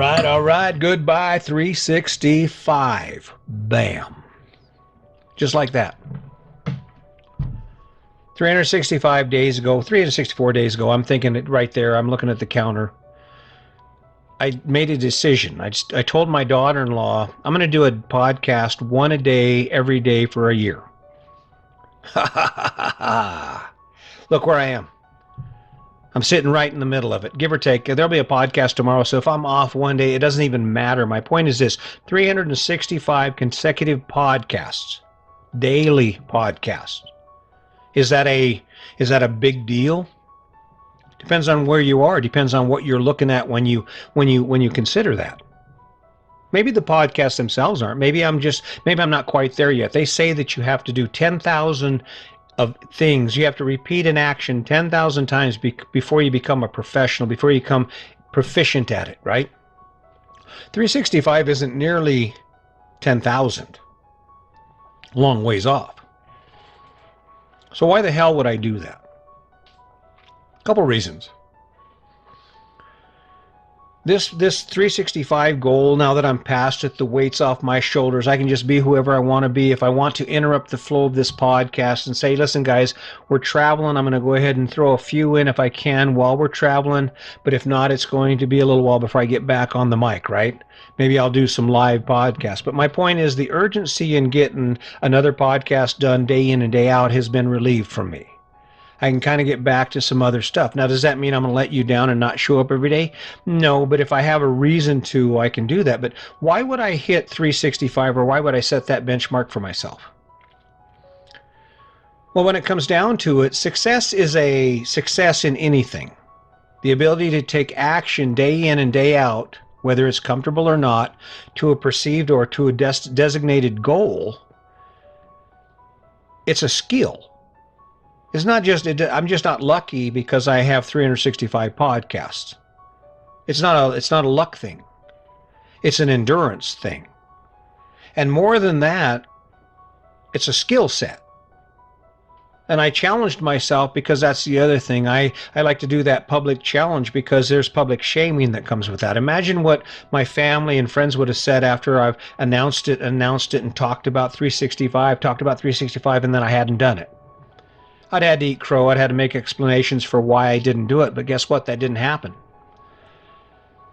All right. Goodbye 365. Bam. Just like that. 365 days ago, 364 days ago, I'm thinking it right there. I'm looking at the counter. I made a decision. I told my daughter-in-law, I'm going to do a podcast one a day, every day for a year. Ha ha ha ha. Look where I am. I'm sitting right in the middle of it, give or take. There'll be a podcast tomorrow, so if I'm off one day, it doesn't even matter. My point is this: 365 consecutive podcasts, daily podcasts. Is that a big deal? Depends on where you are. Depends on what you're looking at when you consider that. Maybe the podcasts themselves aren't. Maybe I'm not quite there yet. They say that you have to do 10,000 of things. You have to repeat an action 10,000 times before you become a professional, before you become proficient at it, right? 365 isn't nearly 10,000. Long ways off. So why the hell would I do that? A couple reasons. This 365 goal, now that I'm past it, the weight's off my shoulders. I can just be whoever I want to be. If I want to interrupt the flow of this podcast and say, listen, guys, we're traveling. I'm going to go ahead and throw a few in if I can while we're traveling. But if not, it's going to be a little while before I get back on the mic, right? Maybe I'll do some live podcasts. But my point is the urgency in getting another podcast done day in and day out has been relieved from me. I can kind of get back to some other stuff. Now, does that mean I'm going to let you down and not show up every day? No, but if I have a reason to, I can do that. But why would I hit 365, or why would I set that benchmark for myself? Well, when it comes down to it, success is a success in anything. The ability to take action day in and day out, whether it's comfortable or not, to a perceived or to a designated goal, it's a skill. It's not just, I'm just not lucky because I have 365 podcasts. It's not a luck thing. It's an endurance thing. And more than that, it's a skill set. And I challenged myself because that's the other thing. I like to do that public challenge because there's public shaming that comes with that. Imagine what my family and friends would have said after I've announced it and talked about 365, and then I hadn't done it. I'd had to eat crow. I'd had to make explanations for why I didn't do it. But guess what? That didn't happen.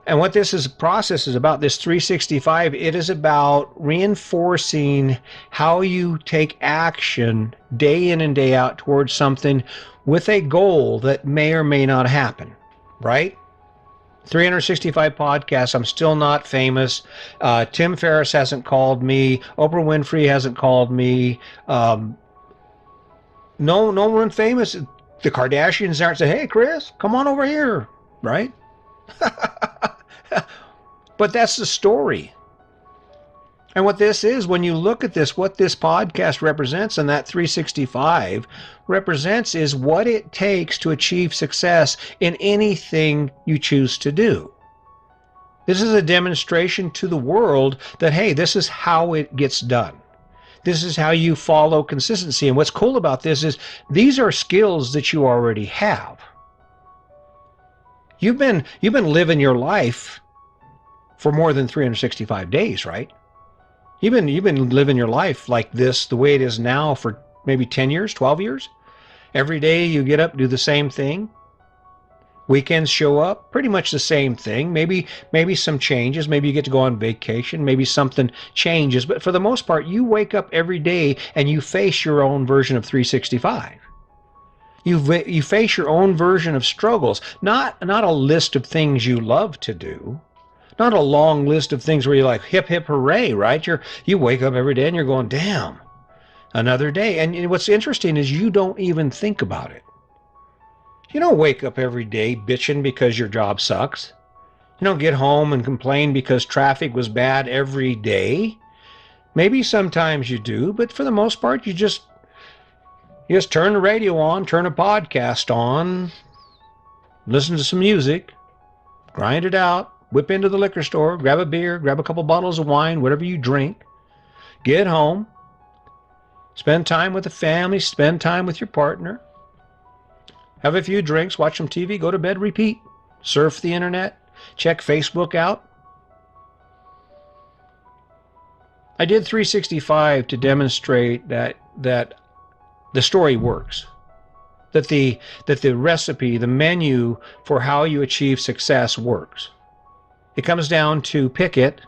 And what this process is about, this 365, it is about reinforcing how you take action day in and day out towards something with a goal that may or may not happen, right? 365 podcasts. I'm still not famous. Tim Ferriss hasn't called me. Oprah Winfrey hasn't called me. No one famous. The Kardashians aren't saying, hey, Chris, come on over here, right? But that's the story. And what this is, when you look at this, what this podcast represents and that 365 represents is what it takes to achieve success in anything you choose to do. This is a demonstration to the world that, hey, this is how it gets done. This is how you follow consistency. And what's cool about this is these are skills that you already have. You've been living your life for more than 365 days, right? You've been living your life like this, the way it is now, for maybe 10 years, 12 years. Every day you get up, do the same thing. Weekends show up, pretty much the same thing. Maybe some changes. Maybe you get to go on vacation. Maybe something changes. But for the most part, you wake up every day and you face your own version of 365. You face your own version of struggles. Not a list of things you love to do. Not a long list of things where you're like, hip, hip, hooray, right? You wake up every day and you're going, damn, another day. And what's interesting is you don't even think about it. You don't wake up every day bitching because your job sucks. You don't get home and complain because traffic was bad every day. Maybe sometimes you do, but for the most part, you just turn the radio on, turn a podcast on, listen to some music, grind it out, whip into the liquor store, grab a beer, grab a couple bottles of wine, whatever you drink, get home, spend time with the family, spend time with your partner, have a few drinks, watch some TV, go to bed, repeat, surf the internet, check Facebook out, I did 365 to demonstrate that the story works. That the recipe, the menu for how you achieve success works. It comes down to pick it,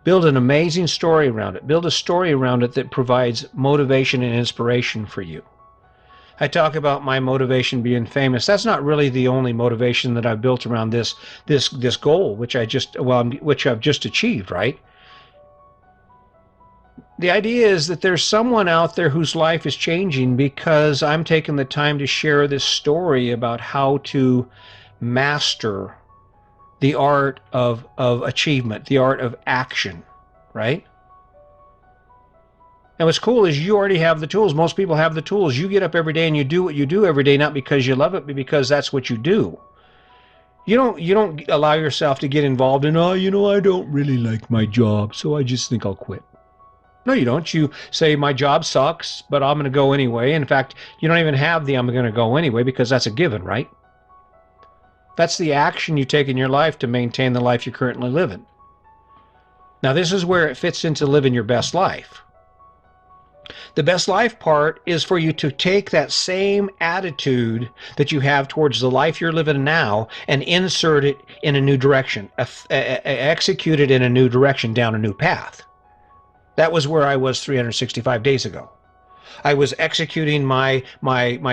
build an amazing story around it. Build a story around it that provides motivation and inspiration for you. I talk about my motivation being famous. That's not really the only motivation that I've built around this goal, which I've just achieved, right? The idea is that there's someone out there whose life is changing because I'm taking the time to share this story about how to master the art of achievement, the art of action, right? And what's cool is you already have the tools. Most people have the tools. You get up every day and you do what you do every day, not because you love it, but because that's what you do. You don't allow yourself to get involved in, I don't really like my job, so I just think I'll quit. No, you don't. You say, my job sucks, but I'm going to go anyway. In fact, you don't even have the I'm going to go anyway because that's a given, right? That's the action you take in your life to maintain the life you're currently living. Now, this is where it fits into living your best life. The best life part is for you to take that same attitude that you have towards the life you're living now and insert it in a new direction, execute it in a new direction, down a new path. That was where I was 365 days ago. I was executing my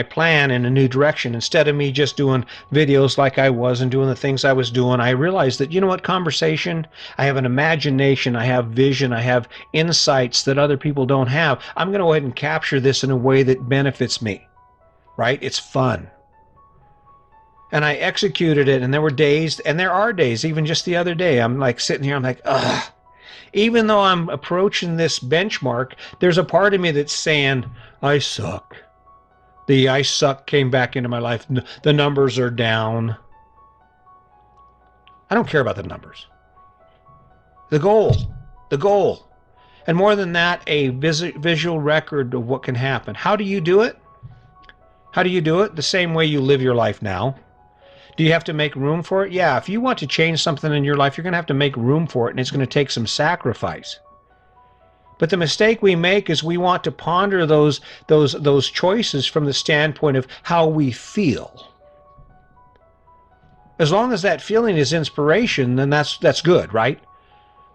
plan in a new direction. Instead of me just doing videos like I was and doing the things I was doing, I realized that, conversation, I have an imagination, I have vision, I have insights that other people don't have. I'm going to go ahead and capture this in a way that benefits me, right? It's fun. And I executed it, and there were days, and there are days, even just the other day, I'm like sitting here, I'm like, ugh. Even though I'm approaching this benchmark, there's a part of me that's saying, I suck. The I suck came back into my life. The numbers are down. I don't care about the numbers. The goal. And more than that, a visual record of what can happen. How do you do it? How do you do it? The same way you live your life now. Do you have to make room for it? Yeah, if you want to change something in your life, you're going to have to make room for it, and it's going to take some sacrifice. But the mistake we make is we want to ponder those choices from the standpoint of how we feel. As long as that feeling is inspiration, then that's good, right?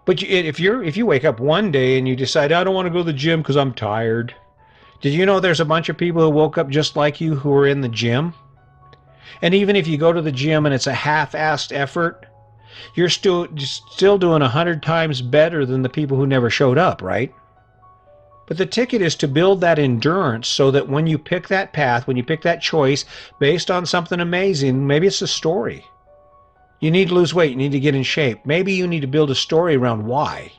But if you wake up one day and you decide, I don't want to go to the gym because I'm tired. Did you know there's a bunch of people who woke up just like you who are in the gym? And even if you go to the gym and it's a half-assed effort, you're still doing 100 times better than the people who never showed up, right? But the ticket is to build that endurance so that when you pick that path, when you pick that choice based on something amazing, maybe it's a story. You need to lose weight, you need to get in shape. Maybe you need to build a story around why.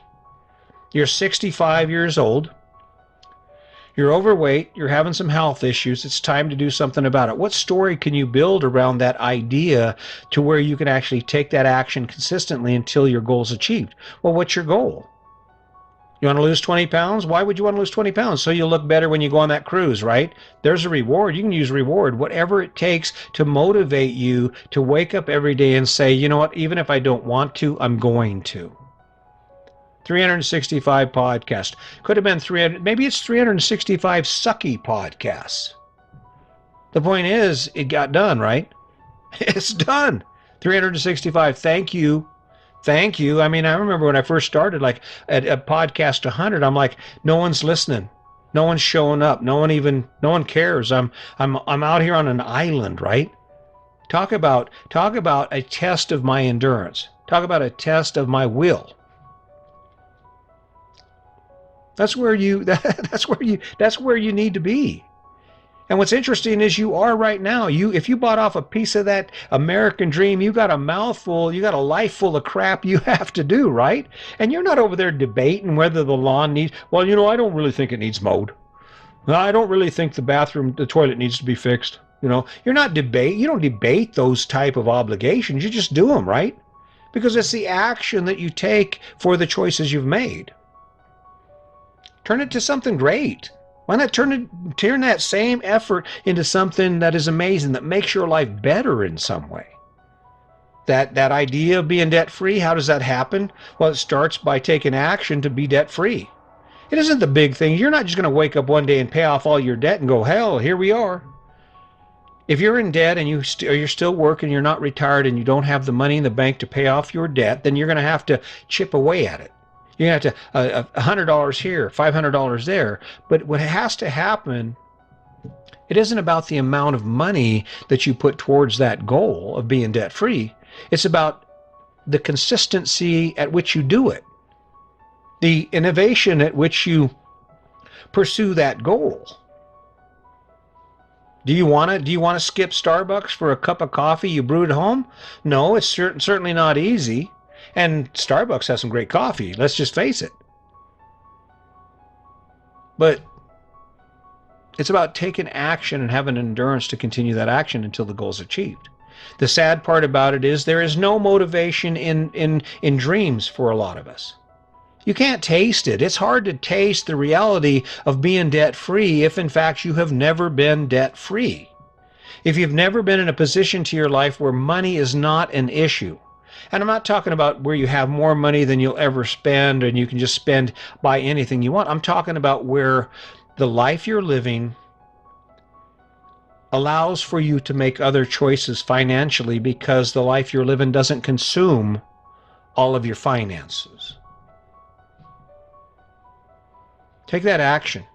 You're 65 years old. You're overweight, you're having some health issues, it's time to do something about it. What story can you build around that idea to where you can actually take that action consistently until your goal is achieved? Well, what's your goal? You want to lose 20 pounds? Why would you want to lose 20 pounds? So you'll look better when you go on that cruise, right? There's a reward. You can use reward, whatever it takes to motivate you to wake up every day and say, you know what, even if I don't want to, I'm going to. 365 podcasts. Could have been 300, maybe it's 365 sucky podcasts. The point is, it got done, right? It's done. 365. Thank you. Thank you. I mean, I remember when I first started, like at podcast 100, I'm like, no one's listening. No one's showing up. No one cares. I'm out here on an island, right? Talk about a test of my endurance. Talk about a test of my will. That's where you need to be. And what's interesting is you are right now. If you bought off a piece of that American dream, you got a mouthful, you got a life full of crap you have to do, right? And you're not over there debating whether the lawn needs, well, I don't really think it needs mowed. I don't really think the toilet needs to be fixed. You don't debate those type of obligations. You just do them, right? Because it's the action that you take for the choices you've made. Turn it to something great. Why not turn that same effort into something that is amazing, that makes your life better in some way? That idea of being debt free, how does that happen? Well, it starts by taking action to be debt free. It isn't the big thing. You're not just going to wake up one day and pay off all your debt and go, hell, here we are. If you're in debt and you're still working, you're not retired, and you don't have the money in the bank to pay off your debt, then you're going to have to chip away at it. You're going to have to $100 here, $500 there. But what has to happen, it isn't about the amount of money that you put towards that goal of being debt free. It's about the consistency at which you do it, the innovation at which you pursue that goal. Do you want to skip Starbucks for a cup of coffee you brewed at home? No, it's certainly not easy. And Starbucks has some great coffee, let's just face it. But it's about taking action and having endurance to continue that action until the goal is achieved. The sad part about it is there is no motivation in dreams for a lot of us. You can't taste it. It's hard to taste the reality of being debt-free if, in fact, you have never been debt-free. If you've never been in a position to your life where money is not an issue, and I'm not talking about where you have more money than you'll ever spend and you can just buy anything you want. I'm talking about where the life you're living allows for you to make other choices financially because the life you're living doesn't consume all of your finances. Take that action.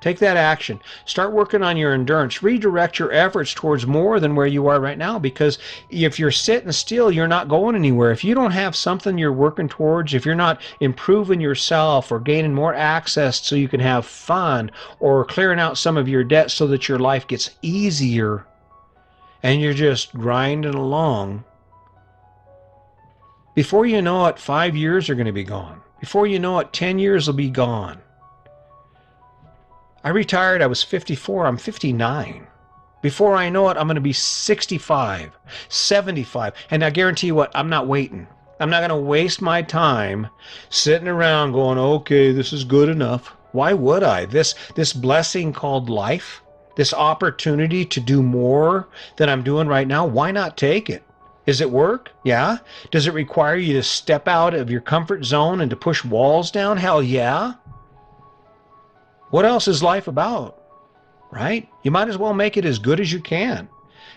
Take that action. Start working on your endurance. Redirect your efforts towards more than where you are right now, because if you're sitting still, you're not going anywhere. If you don't have something you're working towards, if you're not improving yourself or gaining more access so you can have fun, or clearing out some of your debt so that your life gets easier and you're just grinding along, before you know it, 5 years are going to be gone. Before you know it, 10 years will be gone. I retired, I was 54, I'm 59. Before I know it, I'm going to be 65, 75. And I guarantee you what, I'm not waiting. I'm not going to waste my time sitting around going, okay, this is good enough. Why would I? This blessing called life, this opportunity to do more than I'm doing right now, why not take it? Is it work? Yeah. Does it require you to step out of your comfort zone and to push walls down? Hell yeah. What else is life about, right? You might as well make it as good as you can.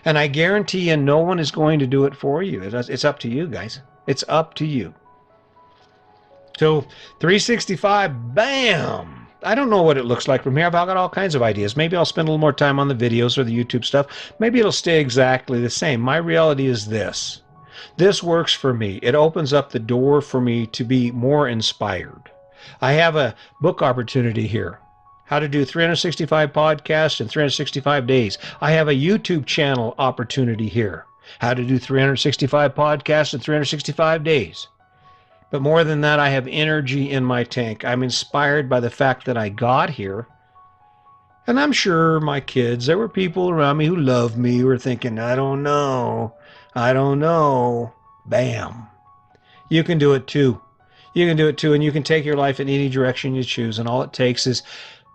And I guarantee you no one is going to do it for you. It's up to you, guys. It's up to you. So 365, bam! I don't know what it looks like from here. I've got all kinds of ideas. Maybe I'll spend a little more time on the videos or the YouTube stuff. Maybe it'll stay exactly the same. My reality is this. This works for me. It opens up the door for me to be more inspired. I have a book opportunity here. How to do 365 podcasts in 365 days. I have a YouTube channel opportunity here. How to do 365 podcasts in 365 days. But more than that, I have energy in my tank. I'm inspired by the fact that I got here. And I'm sure my kids, there were people around me who loved me, who were thinking, I don't know. Bam. You can do it too. You can do it too, and you can take your life in any direction you choose. And all it takes is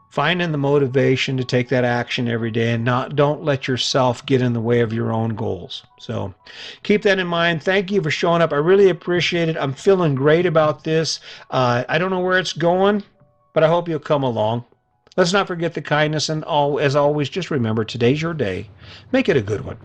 finding the motivation to take that action every day, and don't let yourself get in the way of your own goals. So keep that in mind. Thank you for showing up. I really appreciate it. I'm feeling great about this. I don't know where it's going, but I hope you'll come along. Let's not forget the kindness, and as always, just remember, today's your day. Make it a good one.